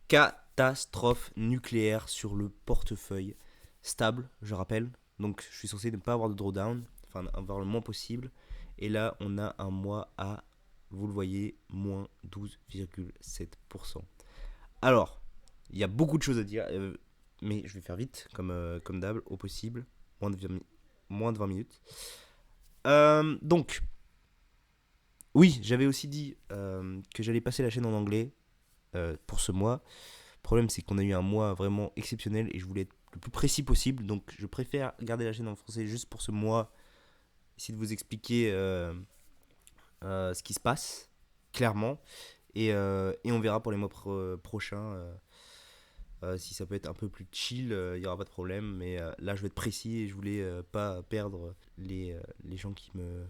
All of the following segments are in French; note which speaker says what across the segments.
Speaker 1: catastrophe nucléaire sur le portefeuille. Stable, je rappelle. Donc je suis censé ne pas avoir de drawdown, enfin avoir le moins possible. Et là, on a un mois à, vous le voyez, moins 12,7%. Alors, il y a beaucoup de choses à dire, mais je vais faire vite, comme d'hab, au possible. Moins de 20, moins de 20 minutes. Donc, oui, j'avais aussi dit que j'allais passer la chaîne en anglais pour ce mois. Le problème, c'est qu'on a eu un mois vraiment exceptionnel et je voulais être le plus précis possible. Donc, je préfère garder la chaîne en français juste pour ce mois, essayer de vous expliquer ce qui se passe, clairement. Et on verra pour les mois prochains si ça peut être un peu plus chill, il n'y aura pas de problème. Mais là, je vais être précis et je voulais pas perdre les gens qui me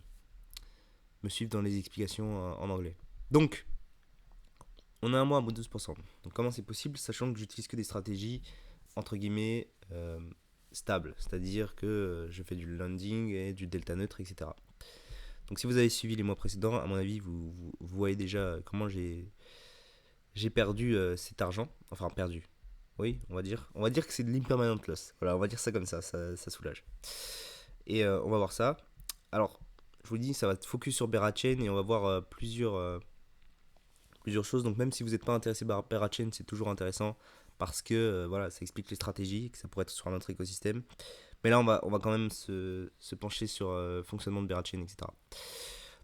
Speaker 1: suivent dans les explications en anglais. Donc, on a un mois à moins 12%. Donc, comment c'est possible, sachant que j'utilise que des stratégies entre guillemets stables, c'est-à-dire que je fais du landing et du delta neutre, etc. Donc, si vous avez suivi les mois précédents, à mon avis, vous voyez déjà comment j'ai perdu cet argent. Enfin, perdu. Oui, on va dire. On va dire que c'est de l'impermanent loss. Voilà, on va dire ça comme ça soulage. Et on va voir ça. Alors, je vous le dis, ça va être focus sur Berachain et on va voir plusieurs choses. Donc, même si vous n'êtes pas intéressé par Berachain, c'est toujours intéressant parce que voilà, ça explique les stratégies, que ça pourrait être sur un autre écosystème. Mais là, on va quand même se pencher sur le fonctionnement de Berachain, etc.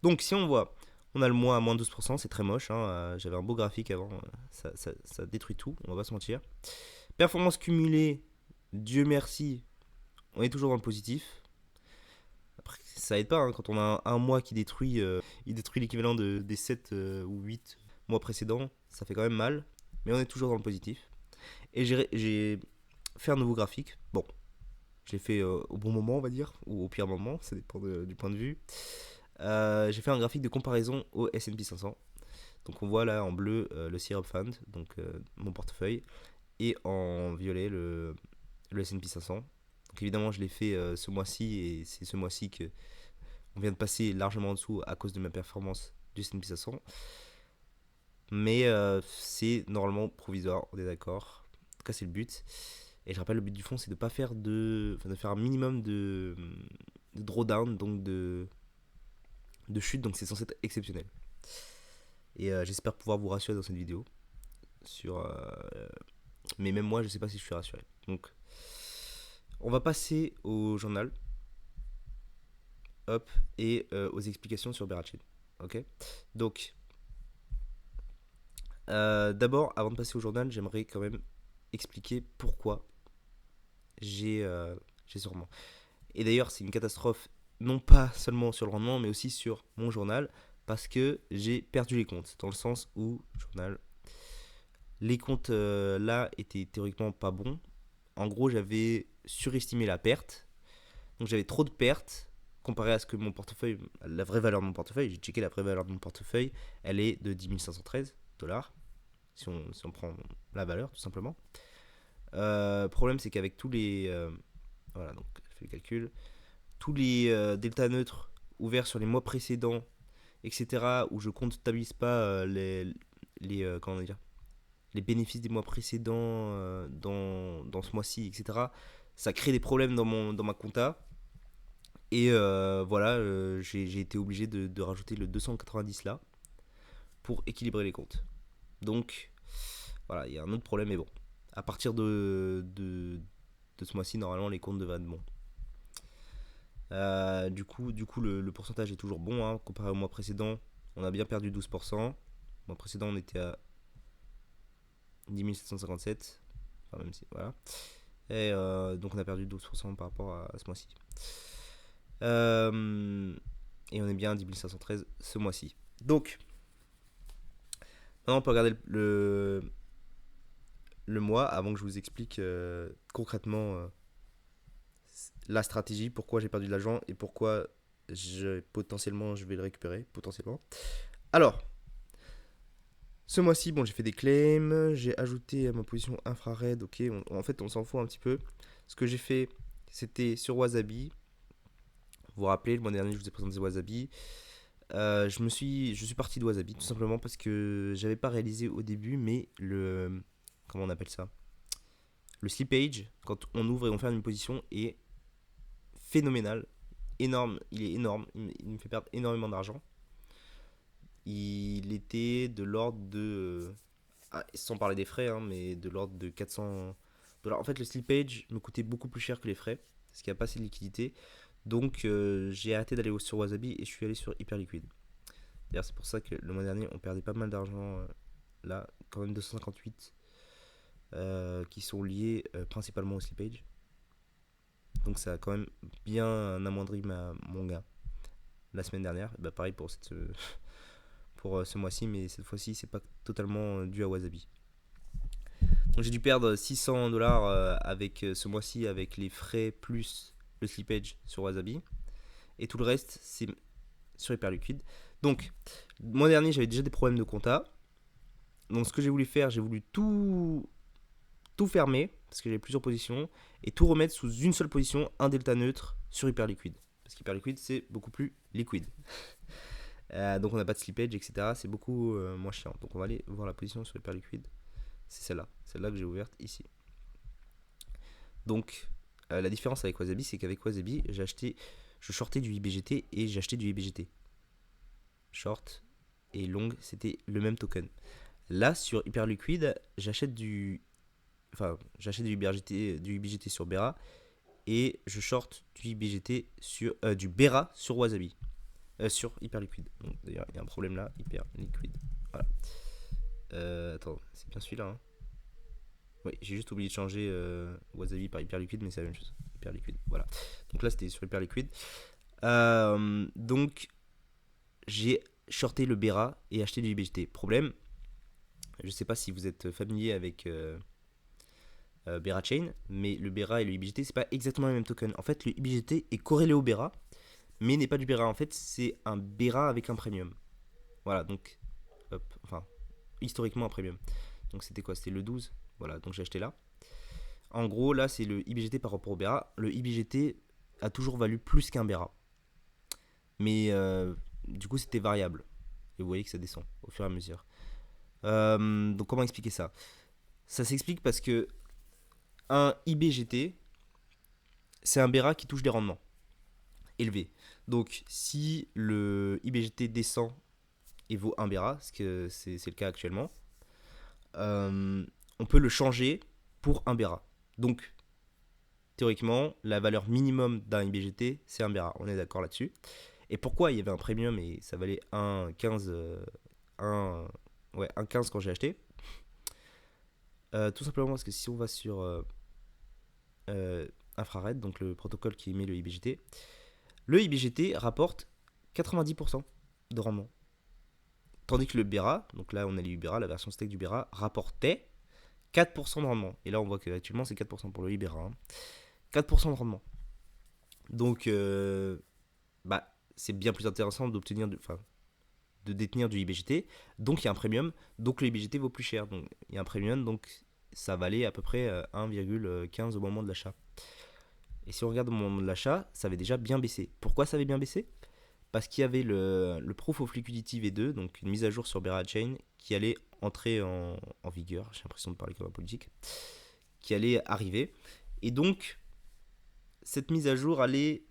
Speaker 1: Donc, si on voit, on a le mois à moins 12%, c'est très moche. J'avais un beau graphique avant, ça détruit tout, on va pas se mentir. Performance cumulée, Dieu merci, on est toujours dans le positif. Après, ça aide pas quand on a un mois qui détruit, il détruit l'équivalent des 7 ou 8 mois précédents, ça fait quand même mal, mais on est toujours dans le positif. Et j'ai fait un nouveau graphique. Bon, je l'ai fait au bon moment, on va dire, ou au pire moment, ça dépend du point de vue. J'ai fait un graphique de comparaison au S&P 500. Donc on voit là en bleu le Syrup Fund, donc mon portefeuille, et en violet le S&P 500. Donc évidemment je l'ai fait ce mois-ci et c'est ce mois-ci que on vient de passer largement en dessous à cause de ma performance du S&P 500. Mais c'est normalement provisoire, on est d'accord. En tout cas c'est le but. Et je rappelle le but du fond c'est de pas faire de faire un minimum de drawdown, donc de chute, donc c'est censé être exceptionnel. Et j'espère pouvoir vous rassurer dans cette vidéo. Mais même moi, je sais pas si je suis rassuré. Donc, on va passer au journal. Hop. Et aux explications sur Berachain. Ok. Donc, d'abord, avant de passer au journal, j'aimerais quand même expliquer pourquoi j'ai ce rendement. Et d'ailleurs, c'est une catastrophe, non pas seulement sur le rendement, mais aussi sur mon journal, parce que j'ai perdu les comptes. Dans le sens où, journal, les comptes là étaient théoriquement pas bons. En gros, j'avais surestimé la perte. Donc j'avais trop de pertes comparé à ce que mon portefeuille, la vraie valeur de mon portefeuille, j'ai checké la vraie valeur de mon portefeuille, elle est de 10 513 dollars, si on prend la valeur tout simplement. Le problème c'est qu'avec tous les... voilà, donc je fais le calcul. Tous les delta neutres ouverts sur les mois précédents, etc., où je comptabilise pas comment dire, les bénéfices des mois précédents dans ce mois-ci, etc., ça crée des problèmes dans ma compta. Et voilà, j'ai été obligé de rajouter le 290 là pour équilibrer les comptes. Donc voilà, il y a un autre problème, mais bon. À partir de ce mois-ci, normalement, les comptes devraient être bons. Du coup le pourcentage est toujours bon. Comparé au mois précédent, on a bien perdu 12%. Le mois précédent, on était à 10 757. Enfin, même si, voilà. Et donc, on a perdu 12% par rapport à ce mois-ci. Et on est bien à 10 513 ce mois-ci. Donc, maintenant, on peut regarder le mois avant que je vous explique concrètement la stratégie, pourquoi j'ai perdu de l'argent et pourquoi potentiellement je vais le récupérer. Potentiellement. Alors, ce mois-ci, bon, j'ai fait des claims, j'ai ajouté à ma position infrared. Ok, en fait, on s'en fout un petit peu. Ce que j'ai fait, c'était sur Wasabi. Vous vous rappelez, le mois dernier, je vous ai présenté Wasabi. Je suis parti de Wasabi tout simplement parce que j'avais pas réalisé au début, mais comment on appelle ça, le slippage, quand on ouvre et on ferme une position, est phénoménal, énorme, il est énorme, il me fait perdre énormément d'argent. Il était de l'ordre de, sans parler des frais, hein, mais de l'ordre de 400 $. En fait, le slippage me coûtait beaucoup plus cher que les frais, parce qu'il n'y a pas assez de liquidité. Donc, j'ai arrêté d'aller sur Wasabi et je suis allé sur Hyperliquid. D'ailleurs, c'est pour ça que le mois dernier, on perdait pas mal d'argent. Là, quand même 258 qui sont liés principalement au slippage. Donc, ça a quand même bien amoindri mon gain. La semaine dernière, bah, pareil pour ce mois-ci, mais cette fois-ci, c'est pas totalement dû à Wasabi. Donc, j'ai dû perdre 600 $ avec ce mois-ci, avec les frais plus le slippage sur Wasabi. Et tout le reste, c'est sur Hyperliquid. Donc, le mois dernier, j'avais déjà des problèmes de compta. Donc, ce que j'ai voulu faire, j'ai voulu tout fermer, parce que j'avais plusieurs positions, et tout remettre sous une seule position, un delta neutre sur Hyperliquid. Parce qu'Hyperliquid, c'est beaucoup plus liquide. Donc, on n'a pas de slippage, etc. C'est beaucoup moins chiant. Donc, on va aller voir la position sur Hyperliquid. C'est celle-là que j'ai ouverte ici. Donc, la différence avec Wasabi, c'est qu'avec Wasabi, je shortais du IBGT et j'achetais du IBGT. Short et long, c'était le même token. Là, sur Hyperliquid, j'achète du IBGT sur Bera et je short du IBGT du Bera sur Wasabi, sur Hyperliquid. Donc, d'ailleurs, il y a un problème là, Hyperliquid. Voilà. Attends, c'est bien celui-là. Hein. Oui, j'ai juste oublié de changer Wasabi par Hyperliquid, mais c'est la même chose. Hyperliquid, voilà. Donc là, c'était sur Hyperliquid. Donc, j'ai shorté le Bera et acheté du IBGT. Problème, je ne sais pas si vous êtes familier avec Bera Chain, mais le Bera et le IBGT, c'est pas exactement le même token. En fait, le IBGT est corrélé au Bera, mais n'est pas du Bera. En fait, c'est un Bera avec un premium. Voilà, donc, historiquement un premium. Donc, c'était quoi? C'était le 12. Voilà, donc j'ai acheté là. En gros, là, c'est le IBGT par rapport au Bera. Le IBGT a toujours valu plus qu'un Bera. Mais du coup, c'était variable. Et vous voyez que ça descend au fur et à mesure. Donc, comment expliquer ça? Ça s'explique parce que un IBGT, c'est un Bera qui touche des rendements élevés. Donc, si le IBGT descend et vaut 1 Bera, ce que c'est le cas actuellement, on peut le changer pour 1 Bera. Donc, théoriquement, la valeur minimum d'un IBGT, c'est 1 Bera. On est d'accord là-dessus. Et pourquoi il y avait un premium et ça valait 1,15 1,15 quand j'ai acheté? Tout simplement parce que si on va sur Infrared, donc le protocole qui émet le IBGT rapporte 90% de rendement. Tandis que le Bera, donc là on a lu Bera, la version stake du Bera, rapportait 4% de rendement. Et là on voit qu'actuellement c'est 4% pour le Ibera. Hein. 4% de rendement. Donc c'est bien plus intéressant de détenir du IBGT. Donc il y a un premium, donc le IBGT vaut plus cher. Donc il y a un premium, donc ça valait à peu près 1,15 au moment de l'achat. Et si on regarde au moment de l'achat, ça avait déjà bien baissé. Pourquoi ça avait bien baissé? Parce qu'il y avait le Proof of Liquidity V2, donc une mise à jour sur Bera Chain, qui allait entrer en vigueur, j'ai l'impression de parler comme un politique, qui allait arriver. Et donc, cette mise à jour allait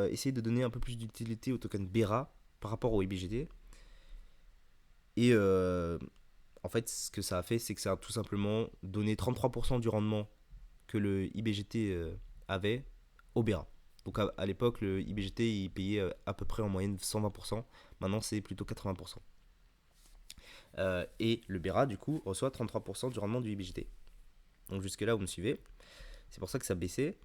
Speaker 1: essayer de donner un peu plus d'utilité au token Bera par rapport au IBGT. Et en fait, ce que ça a fait, c'est que ça a tout simplement donné 33% du rendement que le IBGT avait au Bera. Donc à l'époque, le IBGT il payait à peu près en moyenne 120%. Maintenant, c'est plutôt 80%. Et le Bera, du coup, reçoit 33% du rendement du IBGT. Donc jusque-là, vous me suivez. C'est pour ça que ça baissait.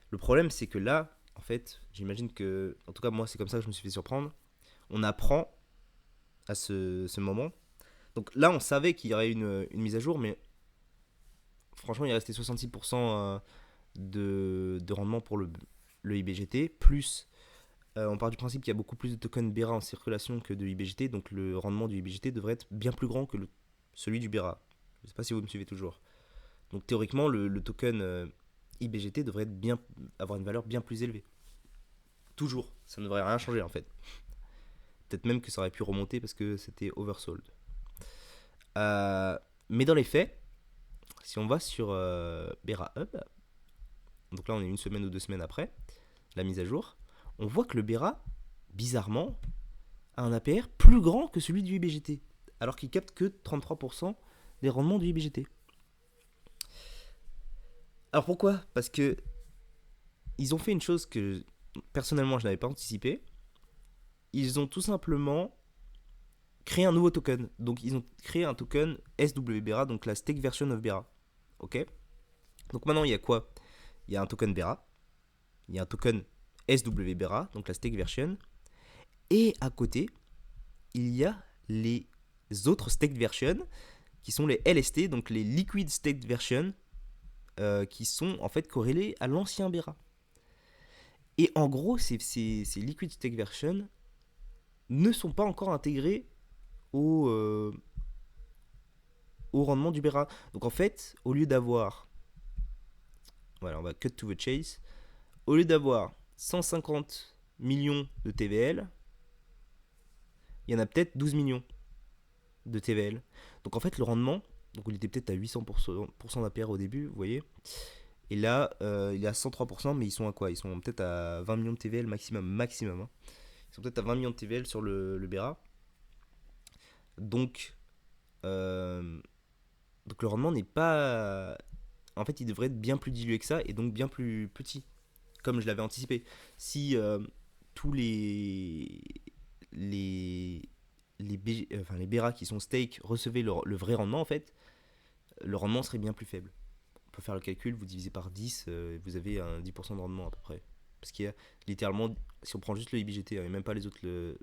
Speaker 1: Le problème, c'est que là, en fait, j'imagine que, en tout cas, moi, c'est comme ça que je me suis fait surprendre. On apprend à ce moment. Donc là, on savait qu'il y aurait une mise à jour, mais franchement, il restait 66% de rendement pour le IBGT, plus on part du principe qu'il y a beaucoup plus de tokens Bera en circulation que de IBGT, donc le rendement du IBGT devrait être bien plus grand que celui du Bera. Je ne sais pas si vous me suivez toujours. Donc théoriquement, le token IBGT devrait avoir une valeur bien plus élevée. Toujours, ça ne devrait rien changer en fait. Peut-être même que ça aurait pu remonter parce que c'était oversold. Mais dans les faits, si on va sur Bera Hub, donc là on est une semaine ou 2 semaines après la mise à jour, on voit que le Bera, bizarrement, a un APR plus grand que celui du IBGT, alors qu'il capte que 33% des rendements du IBGT. Alors pourquoi ? Parce que ils ont fait une chose que personnellement je n'avais pas anticipé. Ils ont tout simplement créé un nouveau token. Donc ils ont créé un token SWBERA, donc la Stake Version of Bera. Ok ? Donc maintenant il y a quoi ? Il y a un token Bera, il y a un token SWBERA, donc la Stake Version, et à côté, il y a les autres Staked Versions qui sont les LST, donc les Liquid Staked Versions, qui sont en fait corrélés à l'ancien Bera. Et en gros, ces Liquid Staked Versions ne sont pas encore intégrés au rendement du Bera. Donc en fait, au lieu d'avoir, voilà, on va cut to the chase, au lieu d'avoir 150 millions de TVL, il y en a peut-être 12 millions de TVL. Donc en fait, le rendement, donc il était peut-être à 800% d'APR au début, vous voyez. Et là, il est à 103%, mais ils sont à quoi ? Ils sont peut-être à 20 millions de TVL maximum. Hein. Ils sont peut-être à 20 millions de TVL sur le Bera. Donc, donc le rendement n'est pas... En fait, il devrait être bien plus dilué que ça, et donc bien plus petit, comme je l'avais anticipé. Si tous les Bera qui sont stake recevaient le vrai rendement, en fait, le rendement serait bien plus faible. On peut faire le calcul, vous divisez par 10, vous avez un 10% de rendement à peu près. Parce qu'il y a littéralement, si on prend juste le IBGT et même pas les autres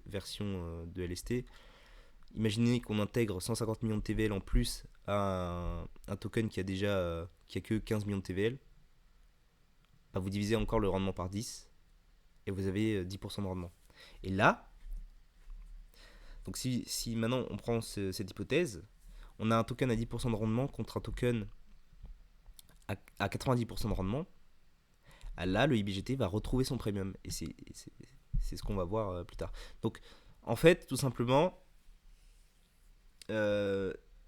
Speaker 1: versions de LST, imaginez qu'on intègre 150 millions de TVL en plus à un token qui a déjà qui a que 15 millions de TVL. Bah vous divisez encore le rendement par 10 et vous avez 10% de rendement. Et là, donc si maintenant on prend cette hypothèse, on a un token à 10% de rendement contre un token à 90% de rendement. Là, le IBGT va retrouver son premium. Et c'est ce qu'on va voir plus tard. Donc, en fait, tout simplement,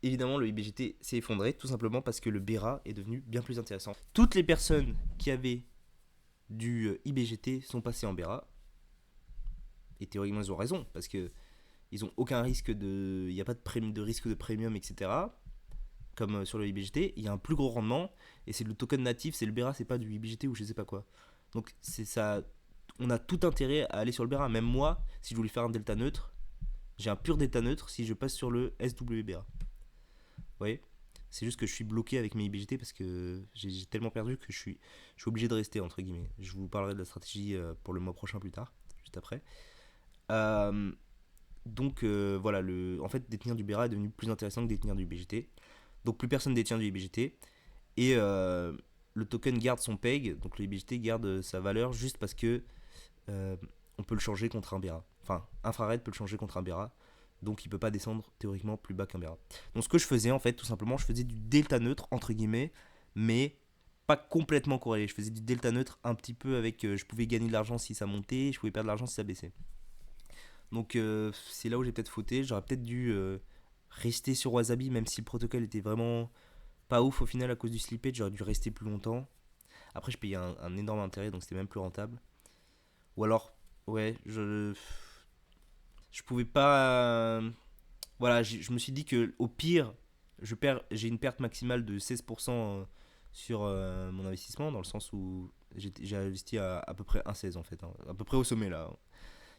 Speaker 1: évidemment, le IBGT s'est effondré, tout simplement parce que le Bera est devenu bien plus intéressant. Toutes les personnes qui avaient du IBGT sont passées en Bera. Et théoriquement, ils ont raison, parce que ils n'ont aucun risque de... Il n'y a pas de risque de premium, etc. Comme sur le IBGT, il y a un plus gros rendement, et c'est le token natif, c'est le Bera, c'est pas du IBGT ou je sais pas quoi. Donc c'est ça, on a tout intérêt à aller sur le Bera. Même moi, si je voulais faire un delta neutre, j'ai un pur delta neutre si je passe sur le SWBERA. Vous voyez ? C'est juste que je suis bloqué avec mes IBGT parce que j'ai tellement perdu que je suis obligé de rester, entre guillemets. Je vous parlerai de la stratégie pour le mois prochain plus tard, juste après. Donc voilà, en fait, détenir du Bera est devenu plus intéressant que détenir du IBGT. Donc plus personne détient du IBGT. Et le token garde son peg, donc le IBGT garde sa valeur juste parce que on peut le changer contre un Bera. Enfin, Infrared peut le changer contre un Bera, donc il peut pas descendre théoriquement plus bas qu'un Bera. Donc ce que je faisais en fait, tout simplement, je faisais du delta neutre entre guillemets, mais pas complètement corrélé. Je faisais du delta neutre un petit peu avec, je pouvais gagner de l'argent si ça montait, je pouvais perdre de l'argent si ça baissait. Donc c'est là où j'ai peut-être fauté. J'aurais peut-être dû rester sur Wasabi, même si le protocole était vraiment pas ouf au final à cause du slippage. J'aurais dû rester plus longtemps. Après, je payais un énorme intérêt, donc c'était même plus rentable. Ou alors, ouais, je pouvais pas. Voilà, je me suis dit que au pire, j'ai une perte maximale de 16% sur mon investissement, dans le sens où j'ai investi à peu près 1,16 en fait, hein, à peu près au sommet là.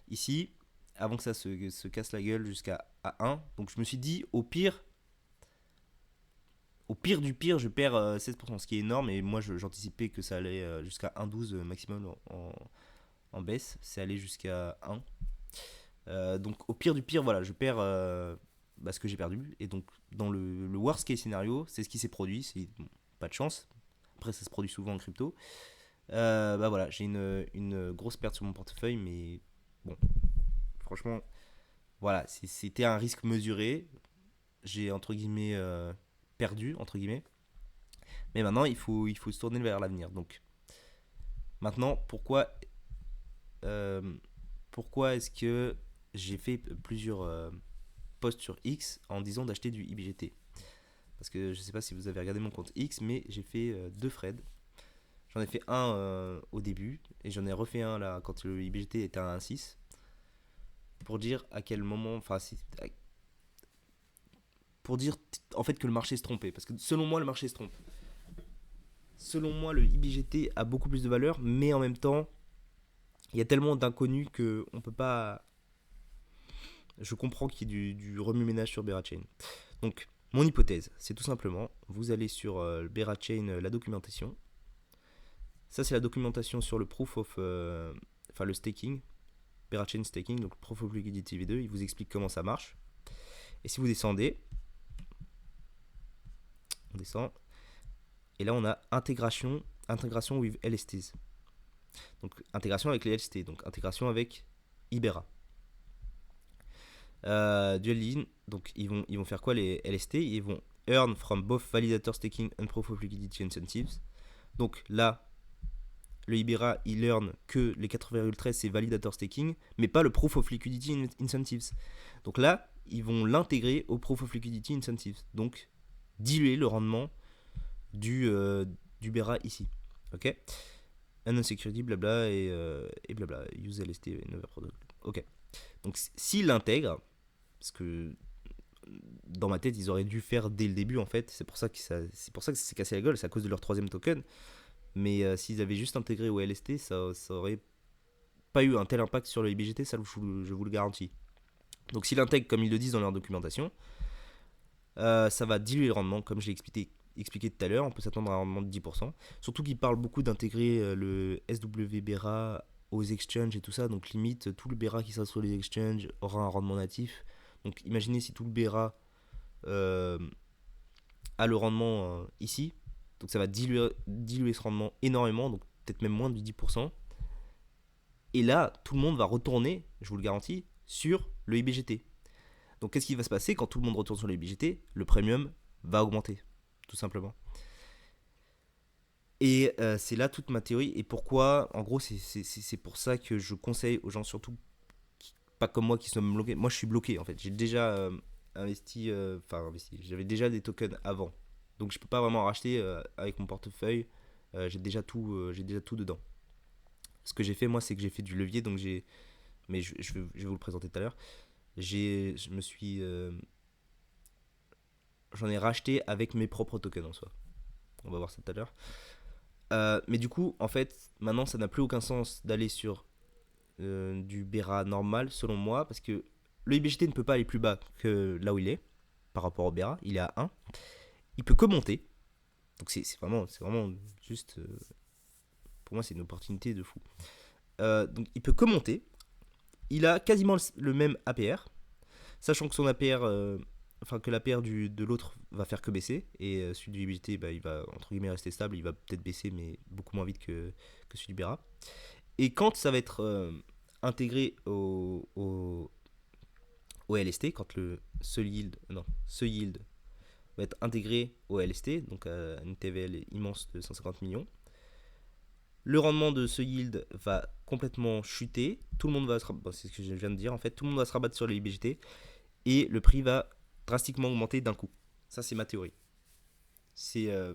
Speaker 1: Ici, avant que ça se casse la gueule jusqu'à 1. Donc je me suis dit, au pire du pire, je perds 16%, ce qui est énorme. Et moi, j'anticipais que ça allait jusqu'à 1,12 maximum en baisse. C'est allé jusqu'à 1. Donc au pire du pire, voilà, je perds ce que j'ai perdu. Et donc dans le worst case scénario, c'est ce qui s'est produit. C'est pas de chance. Après, ça se produit souvent en crypto. Voilà, j'ai une grosse perte sur mon portefeuille, mais bon, franchement, voilà, c'était un risque mesuré. J'ai entre guillemets perdu entre guillemets. Mais maintenant, il faut se tourner vers l'avenir. Donc maintenant, pourquoi est-ce que j'ai fait plusieurs posts sur X en disant d'acheter du IBGT ? parce que je sais pas si vous avez regardé mon compte X, mais j'ai fait 2 threads. J'en ai fait un au début, et j'en ai refait un là quand le IBGT était à 1,6, pour dire à quel moment, enfin, pour dire en fait que le marché se trompait, parce que selon moi, le marché se trompe. Selon moi, le IBGT a beaucoup plus de valeur, mais en même temps, il y a tellement d'inconnus que on peut pas. Je comprends qu'il y ait du remue-ménage sur Berachain. Donc, mon hypothèse, c'est tout simplement, vous allez sur Berachain, la documentation. Ça, c'est la documentation sur le proof of, enfin le staking, Berachain staking, donc proof of liquidity V2. Il vous explique comment ça marche. Et si vous descendez, on descend, et là on a intégration with LSTs. Donc intégration avec les LST, donc intégration avec Ibera. Dual donc ils vont faire quoi les LST? Ils vont earn from both validator staking and proof of liquidity incentives. Donc là, le Ibera, il earn que les 4,13 c'est validator staking, mais pas le proof of liquidity incentives. Donc là, ils vont l'intégrer au proof of liquidity incentives. Donc diluer le rendement du Bera ici. Ok. Unknown security, blabla, et blabla. Use LST, never product. Ok. Donc s'ils l'intègrent, parce que dans ma tête, ils auraient dû faire dès le début en fait. C'est pour ça que ça s'est cassé la gueule, c'est à cause de leur troisième token. Mais s'ils avaient juste intégré au LST, ça aurait pas eu un tel impact sur le IBGT, ça je vous le garantis. Donc s'ils l'intègrent comme ils le disent dans leur documentation, ça va diluer le rendement, comme je l'ai expliqué tout à l'heure. On peut s'attendre à un rendement de 10%. Surtout qu'ils parlent beaucoup d'intégrer le SW Bera aux exchanges et tout ça. Donc limite, tout le Bera qui sera sur les exchanges aura un rendement natif. Donc imaginez si tout le Bera a le rendement ici. Donc ça va diluer ce rendement énormément, donc peut-être même moins de 10%. Et là, tout le monde va retourner, je vous le garantis, sur le IBGT. Donc qu'est-ce qui va se passer quand tout le monde retourne sur le IBGT? Le premium va augmenter, tout simplement. Et c'est là toute ma théorie. Et pourquoi, en gros, c'est pour ça que je conseille aux gens, surtout pas comme moi qui sont bloqués. Moi, je suis bloqué en fait. J'ai déjà investi, j'avais déjà des tokens avant. Donc je peux pas vraiment racheter avec mon portefeuille. J'ai déjà tout dedans. Ce que j'ai fait moi, c'est que j'ai fait du levier. Donc mais je vais vous le présenter tout à l'heure. J'en ai racheté avec mes propres tokens en soi. On va voir ça tout à l'heure. Mais du coup, en fait, maintenant, ça n'a plus aucun sens d'aller sur du Bera normal, selon moi, parce que le IBGT ne peut pas aller plus bas que là où il est, par rapport au Bera. Il est à 1. Il peut que monter. Donc c'est vraiment juste... pour moi, c'est une opportunité de fou. Donc il peut que monter. Il a quasiment le même APR, sachant que son APR... que l'APR de l'autre va faire que baisser, et celui du IBGT, il va entre guillemets rester stable, il va peut-être baisser, mais beaucoup moins vite que celui du Bera. Et quand ça va être intégré au LST, quand ce yield va être intégré au LST, donc à une TVL immense de 150 millions, le rendement de ce yield va complètement chuter, tout le monde va c'est ce que je viens de dire en fait, tout le monde va se rabattre sur le IBGT, et le prix va drastiquement augmenter d'un coup. Ça, c'est ma théorie. Je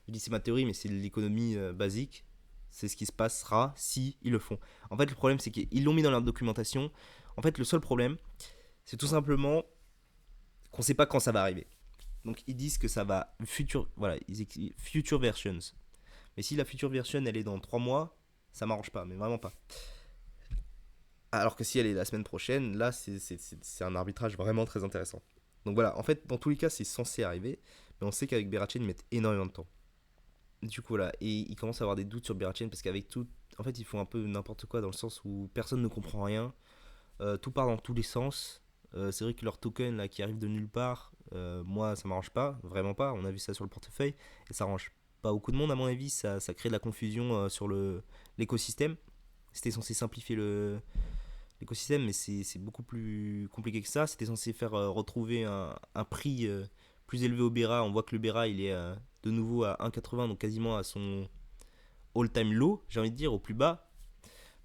Speaker 1: dis c'est ma théorie, mais c'est l'économie basique. C'est ce qui se passera si ils le font. En fait, le problème, c'est qu'ils l'ont mis dans leur documentation. En fait, le seul problème, c'est tout simplement qu'on ne sait pas quand ça va arriver. Donc, ils disent que ça va ils écrivent future versions. Mais si la future version, elle est dans 3 mois, ça m'arrange pas, mais vraiment pas. Alors que si elle est la semaine prochaine, là, c'est un arbitrage vraiment très intéressant. Donc voilà, en fait, dans tous les cas, c'est censé arriver, mais on sait qu'avec Berachain, ils mettent énormément de temps. Du coup, voilà, et ils commencent à avoir des doutes sur Berachain parce qu'avec tout, en fait, ils font un peu n'importe quoi dans le sens où personne ne comprend rien, tout part dans tous les sens. C'est vrai que leur token là qui arrive de nulle part, moi, ça m'arrange pas, vraiment pas. On a vu ça sur le portefeuille et ça arrange pas beaucoup de monde à mon avis. Ça crée de la confusion sur l'écosystème. C'était censé simplifier l'écosystème, mais c'est beaucoup plus compliqué que ça. C'était censé faire retrouver un prix plus élevé au Bera. On voit que le Bera, il est de nouveau à 1,80, donc quasiment à son all-time low, j'ai envie de dire, au plus bas.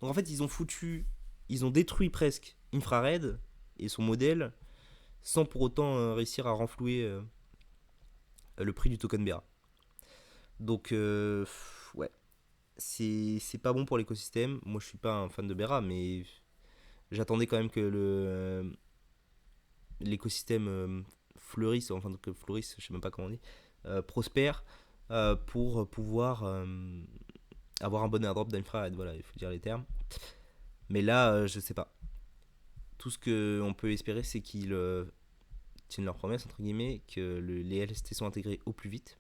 Speaker 1: Donc en fait, ils ont détruit presque Infrared et son modèle, sans pour autant réussir à renflouer le prix du token Bera. Donc, ouais, c'est pas bon pour l'écosystème. Moi, je suis pas un fan de Bera, mais j'attendais quand même que l'écosystème fleurisse, enfin que fleurisse, je sais même pas comment on dit, prospère pour pouvoir avoir un bon airdrop d'infrared. Voilà, il faut dire les termes. Mais là, je sais pas. Tout ce qu'on peut espérer, c'est qu'ils tiennent leur promesse, entre guillemets, que les LST sont intégrés au plus vite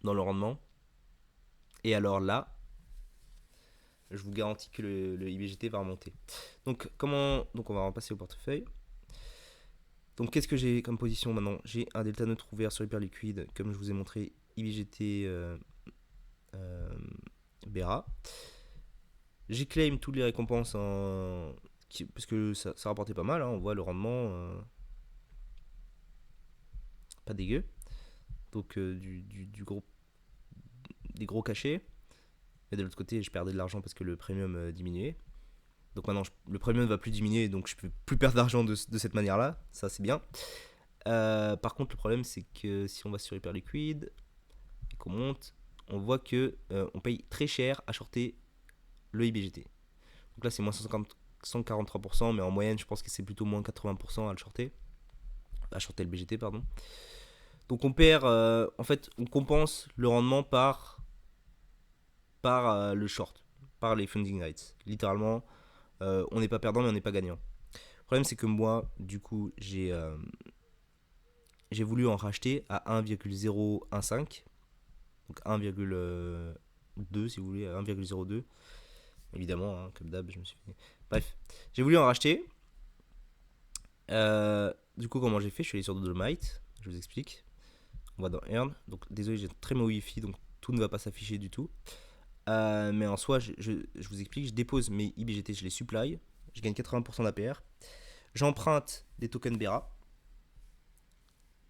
Speaker 1: dans le rendement. Et alors là, je vous garantis que le IBGT va remonter. Donc, donc on va repasser au portefeuille. Donc, qu'est-ce que j'ai comme position maintenant? J'ai un delta neutre ouvert sur l'hyperliquide, comme je vous ai montré, IBGT Bera. J'ai claim toutes les récompenses parce que ça rapportait pas mal, hein, on voit le rendement pas dégueu. Donc du gros, des gros cachets. Mais de l'autre côté, je perdais de l'argent parce que le premium diminuait. Donc maintenant, le premium ne va plus diminuer, donc je ne peux plus perdre d'argent de cette manière-là. Ça, c'est bien. Par contre, le problème, c'est que si on va sur Hyperliquid et qu'on monte, on voit que on paye très cher à shorter le IBGT. Donc là, c'est moins 143%, mais en moyenne, je pense que c'est plutôt moins 80% à le shorter. À shorter le BGT, pardon. Donc on perd, en fait, on compense le rendement par le short, par les funding rates. Littéralement, on n'est pas perdant, mais on n'est pas gagnant. Le problème, c'est que moi, du coup, j'ai voulu en racheter à 1,015, donc 1,2 si vous voulez, 1,02. Évidemment, hein, comme d'hab, je me suis fait. Bref, j'ai voulu en racheter. Du coup, comment j'ai fait? Je suis allé sur Dolomite, je vous explique. On va dans Earn. Donc, désolé, j'ai très mauvais wifi, donc tout ne va pas s'afficher du tout. Mais en soi, je vous explique, je dépose mes IBGT, je les supply, je gagne 80% d'APR. J'emprunte des tokens Bera.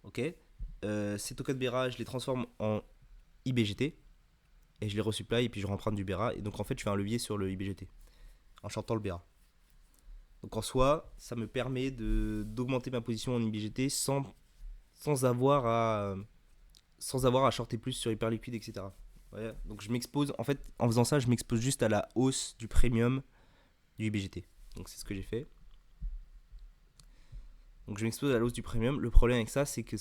Speaker 1: Ok. Ces tokens Bera, je les transforme en IBGT et je les resupply et puis je remprunte du Bera. Et donc en fait, je fais un levier sur le IBGT en shortant le Bera. Donc en soi, ça me permet d'augmenter ma position en IBGT sans avoir à shorter plus sur Hyperliquid, etc. Ouais, donc je m'expose, en fait, en faisant ça, je m'expose juste à la hausse du premium du IBGT. Donc c'est ce que j'ai fait. Donc je m'expose à la hausse du premium. Le problème avec ça, c'est que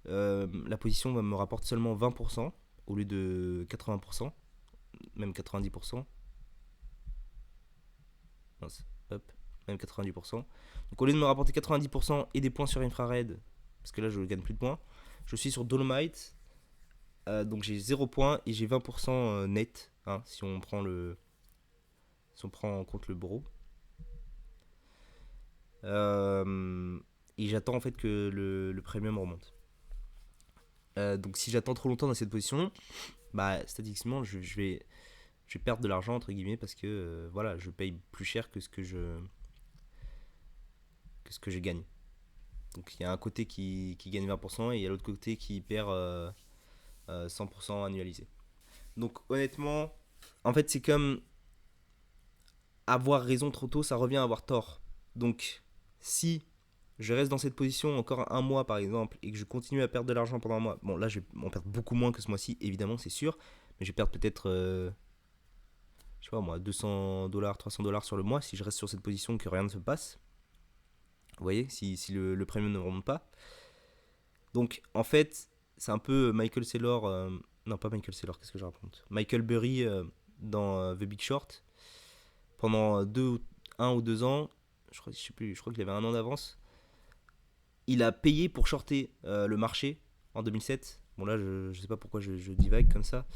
Speaker 1: la position me rapporte seulement 20% au lieu de 80%, même 90%. Mince, hop, même 90%. Donc au lieu de me rapporter 90% et des points sur infrared, parce que là je ne gagne plus de points, je suis sur Dolomite. Donc j'ai 0 points et j'ai 20% net, hein, si on prend en compte le bro. Et j'attends en fait que le premium remonte. Donc si j'attends trop longtemps dans cette position, bah statistiquement je vais perdre de l'argent entre guillemets parce que voilà, je paye plus cher que ce que je gagne. Donc il y a un côté qui gagne 20% et il y a l'autre côté qui perd 100% annualisé. Donc honnêtement, en fait c'est comme avoir raison trop tôt, ça revient à avoir tort. Donc si je reste dans cette position encore un mois par exemple et que je continue à perdre de l'argent pendant un mois, bon là je vais en perdre beaucoup moins que ce mois-ci évidemment c'est sûr, mais je vais perdre peut-être je sais pas moi, $200, $300 sur le mois si je reste sur cette position que rien ne se passe. Vous voyez, si le premium ne remonte pas. Donc en fait, c'est un peu Michael Saylor, non pas Michael Saylor, qu'est-ce que je raconte? Michael Burry dans The Big Short. Pendant 1 ou 2 ans, je crois qu'il avait 1 an d'avance. Il a payé pour shorter le marché en 2007. Bon là, je sais pas pourquoi je divague comme ça.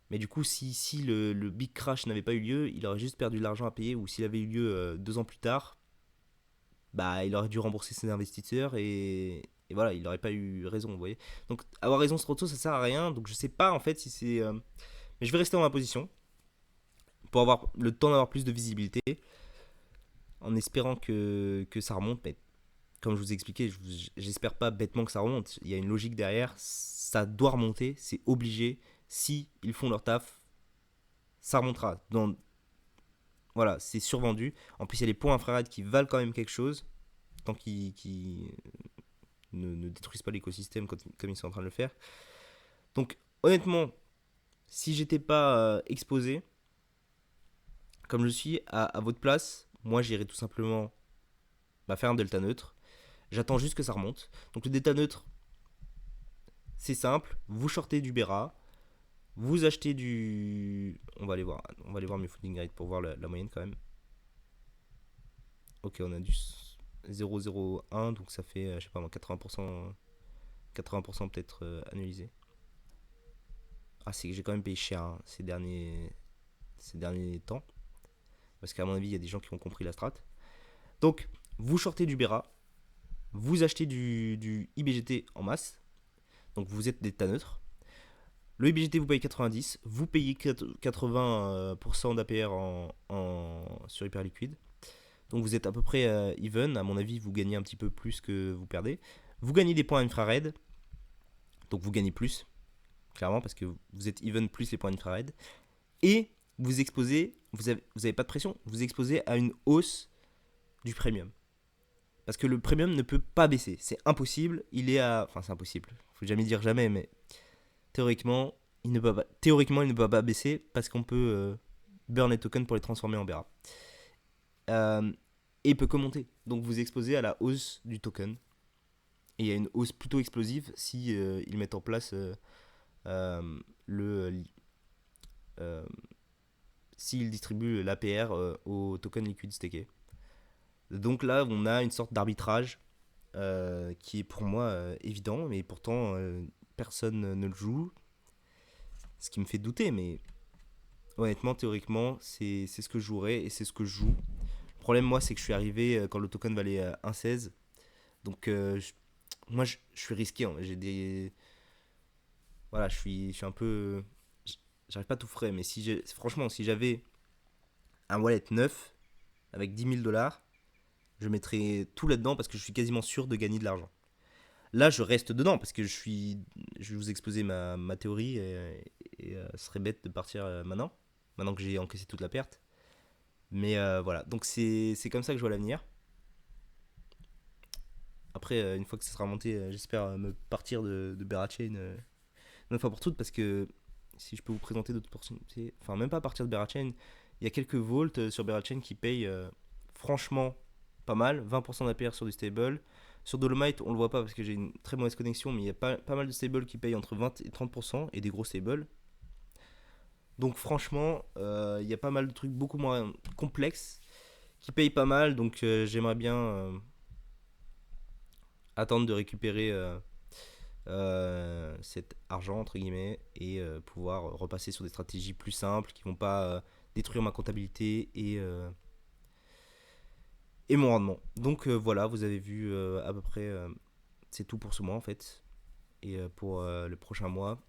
Speaker 1: Mais du coup, si le big crash n'avait pas eu lieu, il aurait juste perdu de l'argent à payer. Ou s'il avait eu lieu 2 ans plus tard, bah, il aurait dû rembourser ses investisseurs et voilà, il n'aurait pas eu raison, vous voyez. Donc avoir raison trop tôt, ça sert à rien. Donc je sais pas en fait si c'est... Mais je vais rester dans ma position pour avoir le temps d'avoir plus de visibilité en espérant que ça remonte. Mais comme je vous ai expliqué, j'espère pas bêtement que ça remonte. Il y a une logique derrière, ça doit remonter, c'est obligé. Si ils font leur taf, ça remontera. Voilà, c'est survendu. En plus, il y a les points infrared qui valent quand même quelque chose. Tant qu'ils ne détruisent pas l'écosystème comme ils sont en train de le faire. Donc honnêtement, si j'étais pas exposé, comme je suis à votre place, moi j'irais tout simplement faire un delta neutre. J'attends juste que ça remonte. Donc le delta neutre, c'est simple. Vous shortez du Bera, vous achetez du... On va aller voir mes folding rates pour voir la moyenne quand même. Ok, on a du 0,01, donc ça fait, je sais pas moi, 80% peut-être analysé. Ah, c'est que j'ai quand même payé cher hein, ces derniers temps. Parce qu'à mon avis, il y a des gens qui ont compris la strat. Donc, vous shortez du Bera, vous achetez du IBGT en masse. Donc, vous êtes d'état neutre. Le IBGT, vous payez 90. Vous payez 80% d'APR sur Hyperliquid. Donc, vous êtes à peu près even. À mon avis, vous gagnez un petit peu plus que vous perdez. Vous gagnez des points infrared. Donc, vous gagnez plus. Clairement, parce que vous êtes even plus les points infrared. Et vous exposez, vous avez pas de pression, vous exposez à une hausse du premium. Parce que le premium ne peut pas baisser, c'est impossible, enfin c'est impossible, faut jamais dire jamais, mais théoriquement, il ne peut pas baisser parce qu'on peut burn les tokens pour les transformer en Bera. Et il peut que monter, donc vous exposez à la hausse du token. Et il y a une hausse plutôt explosive si ils mettent en place s'ils distribuent l'APR au token liquide staké. Donc là, on a une sorte d'arbitrage qui est pour moi évident, mais pourtant personne ne le joue. Ce qui me fait douter, mais honnêtement, théoriquement, c'est ce que je jouerais et c'est ce que je joue. Le problème, moi, c'est que je suis arrivé quand le token valait 1,16. Donc, moi, je suis risqué. Hein. J'ai des. Voilà, je suis un peu. J'arrive pas tout frais, mais franchement, si j'avais un wallet neuf avec 10 000 $, je mettrais tout là-dedans parce que je suis quasiment sûr de gagner de l'argent. Là, je reste dedans parce que je vais vous exposer ma théorie et ce serait bête de partir maintenant que j'ai encaissé toute la perte. Mais voilà, donc c'est comme ça que je vois l'avenir. Après, une fois que ça sera monté, j'espère me partir de Berachain une fois pour toutes parce que si je peux vous présenter d'autres opportunités, enfin même pas à partir de Berachain, il y a quelques vaults sur Berachain qui payent franchement pas mal, 20% d'APR sur du stable. Sur Dolomite, on le voit pas parce que j'ai une très mauvaise connexion, mais il y a pas mal de stables qui payent entre 20 et 30% et des gros stables. Donc franchement, il y a pas mal de trucs beaucoup moins complexes qui payent pas mal, donc j'aimerais bien attendre de récupérer cet argent entre guillemets et pouvoir repasser sur des stratégies plus simples qui vont pas détruire ma comptabilité et mon rendement. Donc voilà, vous avez vu à peu près, c'est tout pour ce mois en fait, et pour le prochain mois.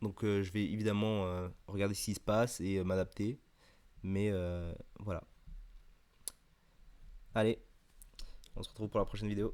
Speaker 1: Donc je vais évidemment regarder ce qui se passe et m'adapter, mais voilà. Allez, on se retrouve pour la prochaine vidéo.